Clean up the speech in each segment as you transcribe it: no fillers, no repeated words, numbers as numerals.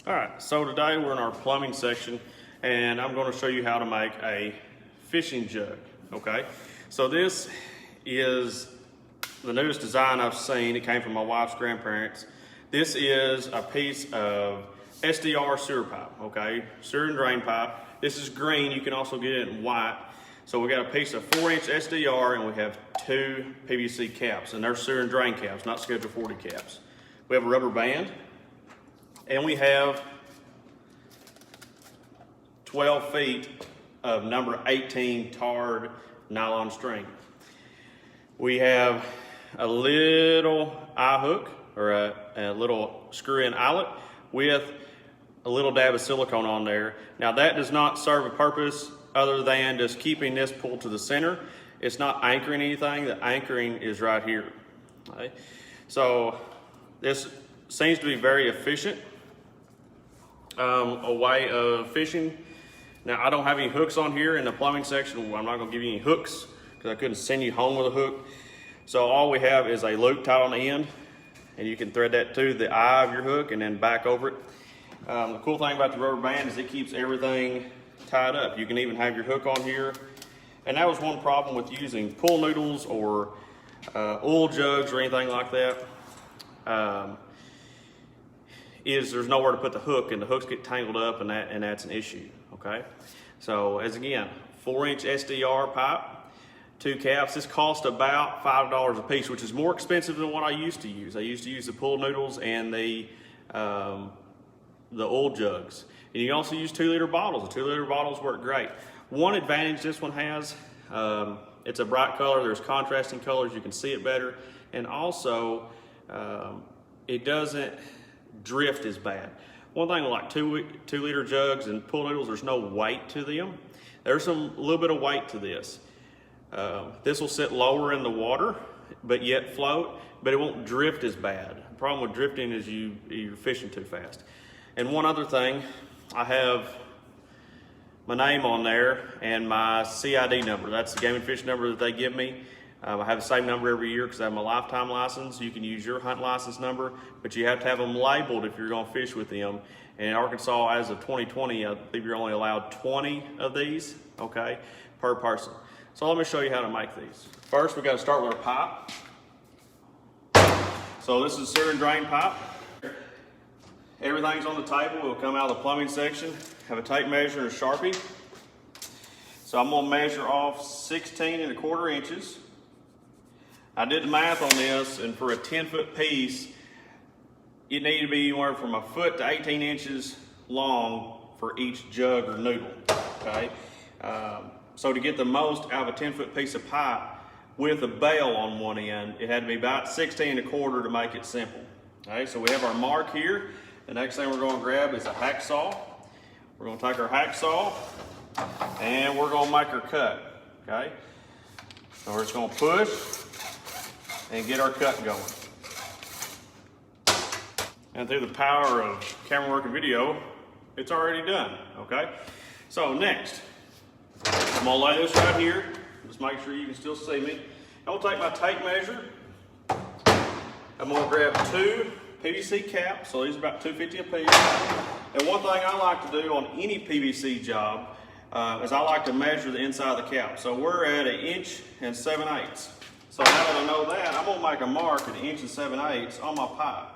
All right, so today we're in our plumbing section and I'm going to show you how to make a fishing jug, okay? So this is the newest design I've seen. It came from my wife's grandparents. This is a piece of SDR sewer pipe, okay? Sewer and drain pipe. This is green, you can also get it in white. So we got a piece of 4-inch SDR and we have 2 PVC caps, and they're sewer and drain caps, not Schedule 40 caps. We have a rubber band, and we have 12 feet of number 18 tarred nylon string. We have a little eye hook, or a little screw-in eyelet with a little dab of silicone on there. Now that does not serve a purpose other than just keeping this pulled to the center. It's not anchoring anything. The anchoring is right here. Okay? So this seems to be very efficient a way of fishing. Now I don't have any hooks on here in the plumbing section. I'm not going to give you any hooks because I couldn't send you home with a hook. So all we have is a loop tied on the end, and you can thread that to the eye of your hook and then back over it. The cool thing about the rubber band is it keeps everything tied up. You can even have your hook on here. And that was one problem with using pool noodles or oil jugs or anything like that, is there's nowhere to put the hook, and the hooks get tangled up, and that's an issue, okay? So as again, 4-inch SDR pipe, 2 caps. This cost about $5 a piece, which is more expensive than what I used to use. I used to use the pool noodles and the oil jugs. And you can also use 2-liter bottles. The 2-liter bottles work great. One advantage this one has, it's a bright color. There's contrasting colors. You can see it better. And also, it doesn't drift as bad. One thing like 2-liter jugs and pool noodles, there's no weight to them. There's a little bit of weight to this. This will sit lower in the water, but yet float, but it won't drift as bad. The problem with drifting is you're fishing too fast. And one other thing, I have my name on there and my CID number. That's the game and fish number that they give me. I have the same number every year because I have my lifetime license. You can use your hunt license number, but you have to have them labeled if you're going to fish with them. And in Arkansas, as of 2020, I believe you're only allowed 20 of these, okay, per person. So let me show you how to make these. First, we got to start with our pipe. So this is sewer and drain pipe. Everything's on the table. It'll come out of the plumbing section. Have a tape measure and a Sharpie. So I'm gonna measure off 16¼ inches. I did the math on this, and for a 10-foot piece, it needed to be anywhere from 1 foot to 18 inches long for each jug or noodle, okay? So to get the most out of a 10-foot piece of pipe with a bail on one end, it had to be about 16¼ to make it simple. Okay, so we have our mark here. The next thing we're going to grab is a hacksaw. We're going to take our hacksaw and we're going to make our cut, okay? So we're just going to push and get our cut going. And through the power of camera work and video, it's already done, okay? So next, I'm gonna lay this right here. Just make sure you can still see me. I'm gonna take my tape measure. I'm gonna grab 2 PVC caps. So these are about $2.50 a piece. And one thing I like to do on any PVC job is I like to measure the inside of the cap. So we're at 1 7/8 inches. So now that I know that, I'm gonna make a mark at 1 7/8 inches on my pipe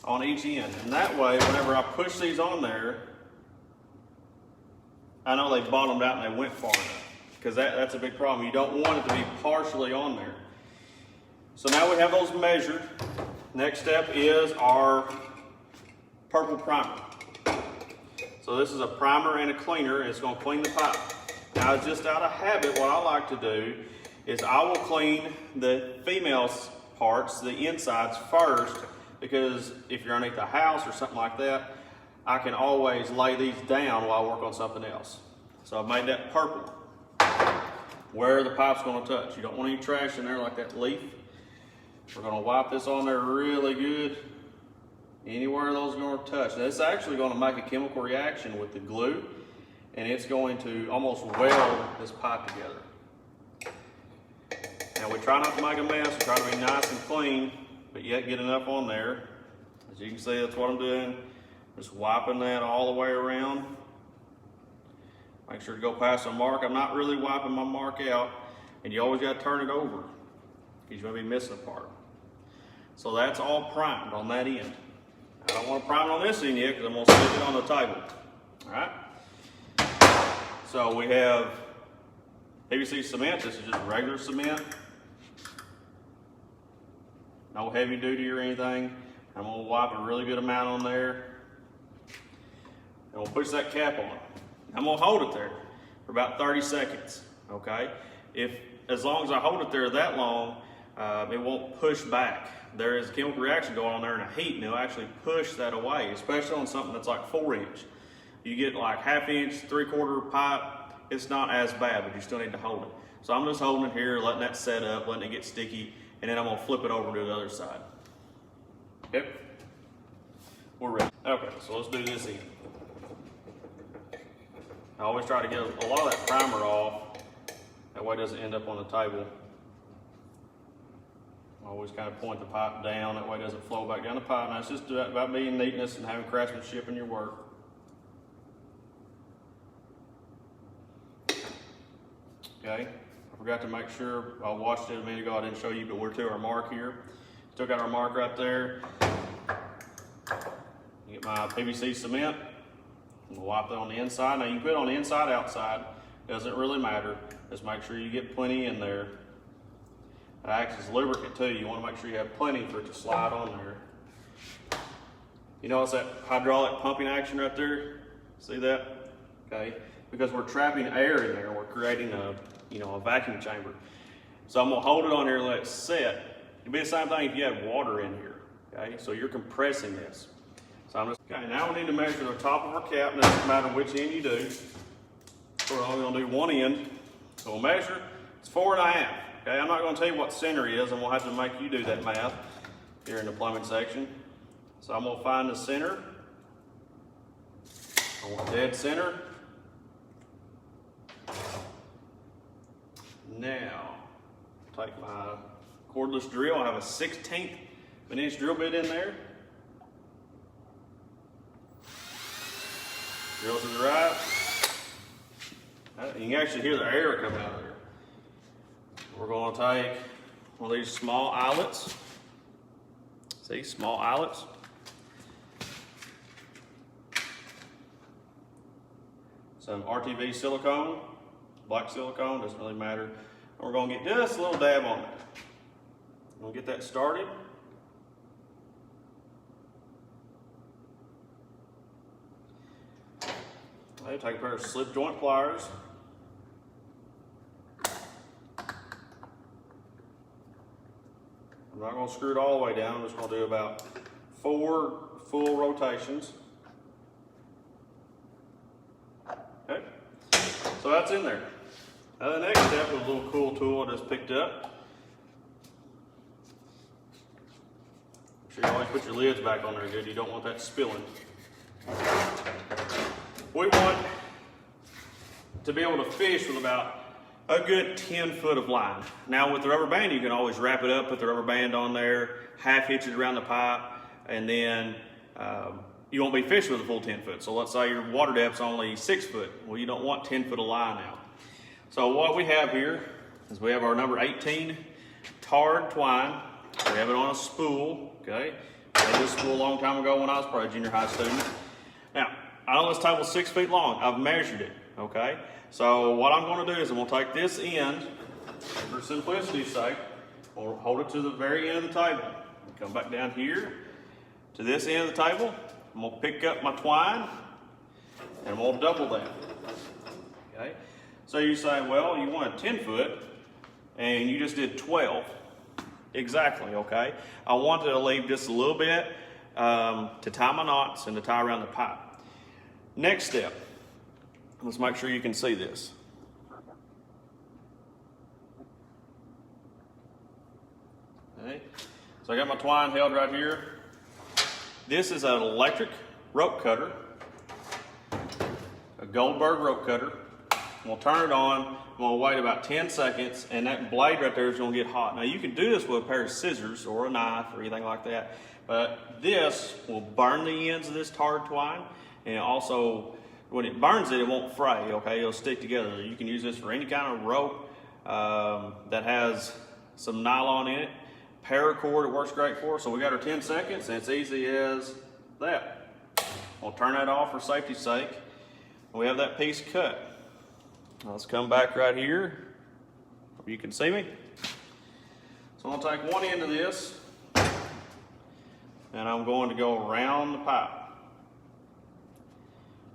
on each end. And that way, whenever I push these on there, I know they bottomed out and they went far enough, because that's a big problem. You don't want it to be partially on there. So now we have those measured. Next step is our purple primer. So this is a primer and a cleaner, and it's going to clean the pipe. Now, just out of habit, what I like to do is I will clean the female parts, the insides first, because if you're underneath the house or something like that, I can always lay these down while I work on something else. So I've made that purple where the pipe's going to touch. You don't want any trash in there like that leaf. We're going to wipe this on there really good. Anywhere those are going to touch. Now, it's actually going to make a chemical reaction with the glue, and it's going to almost weld this pipe together. Now we try not to make a mess. We try to be nice and clean, but yet get enough on there. As you can see, that's what I'm doing. Just wiping that all the way around. Make sure to go past the mark. I'm not really wiping my mark out, and you always got to turn it over because you're going to be missing a part. So that's all primed on that end. I don't want to prime it on this end yet because I'm going to stick it on the table. All right. So we have PVC cement. This is just regular cement. No heavy duty or anything. I'm going to wipe a really good amount on there. And we'll push that cap on. I'm going to hold it there for about 30 seconds. Okay? As long as I hold it there that long, it won't push back. There is a chemical reaction going on there and a heat, and it'll actually push that away, especially on something that's like 4-inch. You get like 1/2 inch, 3/4 pipe, it's not as bad, but you still need to hold it. So I'm just holding it here, letting that set up, letting it get sticky, and then I'm gonna flip it over to the other side. Okay, we're ready. Okay, so let's do this end. I always try to get a lot of that primer off, that way it doesn't end up on the table. Always kind of point the pipe down, that way it doesn't flow back down the pipe. Now it's just about being neatness and having craftsmanship in your work. Okay, I forgot to make sure, I watched it a minute ago, I didn't show you, but we're to our mark here. Still got our mark right there. Get my PVC cement, we'll wipe that on the inside. Now you can put it on the inside, outside, doesn't really matter. Just make sure you get plenty in there. It acts as lubricant too. You want to make sure you have plenty for it to slide on there. You notice that hydraulic pumping action right there? See that? Okay, because we're trapping air in there. We're creating a vacuum chamber. So I'm gonna hold it on here and let it set. It'd be the same thing if you had water in here. Okay, so you're compressing this. So okay, now we need to measure the top of our cap. It doesn't matter which end you do. We're only gonna do one end. So we'll measure, it's 4.5. Okay, I'm not going to tell you what center is, and we'll have to make you do that math here in the plumbing section. So I'm going to find the center. I want dead center. Now, take my cordless drill. I have a 1/16 of an inch drill bit in there. Drill to the right. You can actually hear the air come out of there. We're going to take one of these small eyelets. See, small eyelets. Some RTV silicone, black silicone, doesn't really matter. And we're going to get just a little dab on it. We'll get that started. Okay, take a pair of slip joint pliers. I'm not going to screw it all the way down. I'm just going to do about 4 full rotations. Okay, so that's in there. Now the next step is a little cool tool I just picked up. Make sure you always put your lids back on there good. You don't want that spilling. We want to be able to fish with about a good 10 foot of line. Now with the rubber band, you can always wrap it up, put the rubber band on there, half hitch it around the pipe, and then you won't be fishing with a full 10 foot. So let's say your water depth's only 6 foot. Well, you don't want 10 foot of line out. So what we have here is we have our number 18 tarred twine. We have it on a spool, okay? I had this spool a long time ago when I was probably a junior high student. Now, I know this table's 6 feet long. I've measured it, okay? So what I'm going to do is I'm going to take this end, for simplicity's sake, we'll hold it to the very end of the table. Come back down here to this end of the table. I'm going to pick up my twine, and we'll double that. Okay? So you say, well, you want a 10 foot, and you just did 12. Exactly, okay? I want to leave just a little bit to tie my knots and to tie around the pipe. Next step. Let's make sure you can see this. Okay. So I got my twine held right here. This is an electric rope cutter, a Goldberg rope cutter. We'll turn it on. I'm going to wait about 10 seconds, and that blade right there is going to get hot. Now you can do this with a pair of scissors or a knife or anything like that, But this will burn the ends of this tarred twine, and also when it burns it, it won't fray, okay? It'll stick together. You can use this for any kind of rope that has some nylon in it. Paracord, it works great for. So we got our 10 seconds, and it's easy as that. We'll turn that off for safety's sake. We have that piece cut. Now let's come back right here. Hope you can see me. So I'm gonna take one end of this, and I'm going to go around the pipe.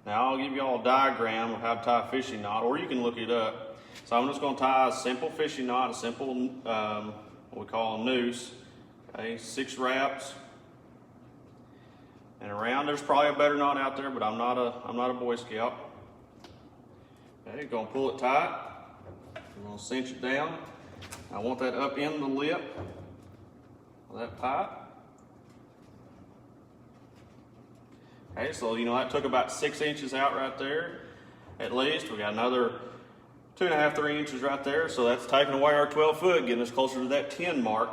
Now I'll give you all a diagram of how to tie a fishing knot, or you can look it up. So I'm just going to tie a simple fishing knot, a simple what we call a noose. Okay, 6 wraps, and around. There's probably a better knot out there, but I'm not a Boy Scout. Okay, you're going to pull it tight. You're going to cinch it down. I want that up in the lip of that pipe. Okay, so that took about 6 inches out right there, at least. We got another 2.5, 3 inches right there. So that's taking away our 12 foot, getting us closer to that 10 mark.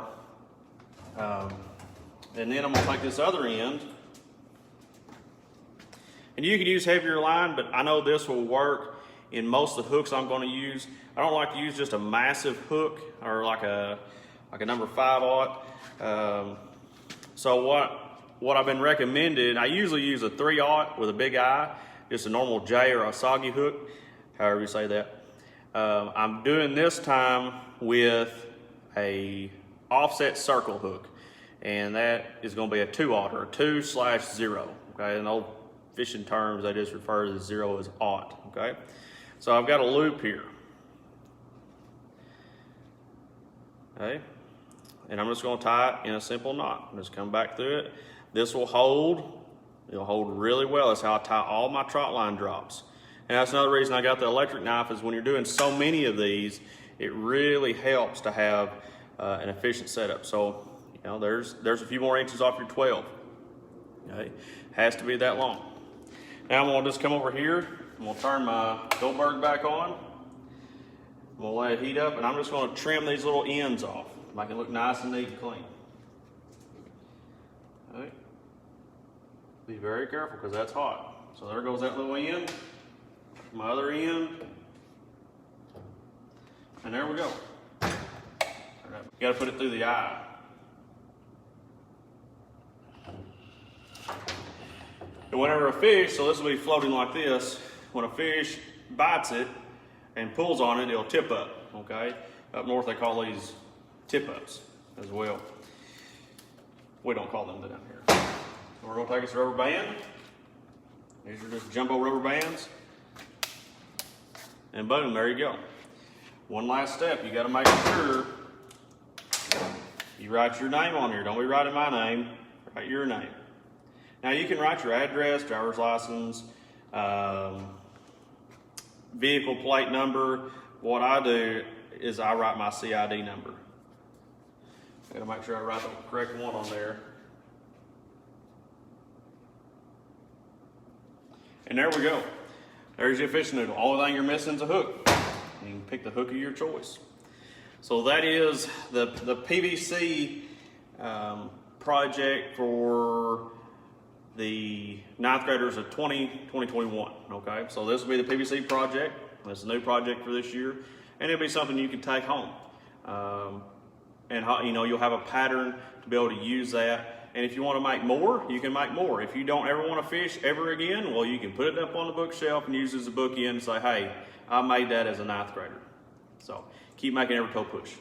And then I'm gonna take this other end. And you can use heavier line, but I know this will work in most of the hooks I'm gonna use. I don't like to use just a massive hook or like a number 5/0. So what I've been recommended, I usually use a 3/0 with a big eye, just a normal J or a soggy hook, however you say that. I'm doing this time with a offset circle hook, and that is going to be a 2/0 or 2/0. Okay, in old fishing terms, they just refer to the 0 as aught. Okay, so I've got a loop here. Okay, and I'm just going to tie it in a simple knot. Just come back through it. This will hold. It'll hold really well. That's how I tie all my trot line drops. And that's another reason I got the electric knife, is when you're doing so many of these, it really helps to have an efficient setup. So, there's a few more inches off your 12. Okay, has to be that long. Now I'm gonna just come over here. I'm gonna turn my Goldberg back on. I'm gonna let it heat up, and I'm just gonna trim these little ends off, make it look nice and neat and clean. Okay. Be very careful, because that's hot. So there goes that little end, my other end, and there we go. You gotta put it through the eye. And whenever a fish, so this will be floating like this, when a fish bites it and pulls on it, it'll tip up, okay? Up north they call these tip-ups as well. We don't call them down here. So we're gonna take this rubber band. These are just jumbo rubber bands. And boom, there you go. One last step, you gotta make sure you write your name on here. Don't be writing my name, write your name. Now you can write your address, driver's license, vehicle plate number. What I do is I write my CID number. I gotta make sure I write the correct one on there. And there we go. There's your fishing noodle. Only thing you're missing is a hook. You can pick the hook of your choice. So that is the PVC project for the 9th graders of 2021. Okay, so this will be the PVC project. It's a new project for this year, and it'll be something you can take home. And you'll have a pattern to be able to use that. And if you want to make more, you can make more. If you don't ever want to fish ever again, well, you can put it up on the bookshelf and use it as a bookend and say, hey, I made that as a 9th grader. So keep making every toe push.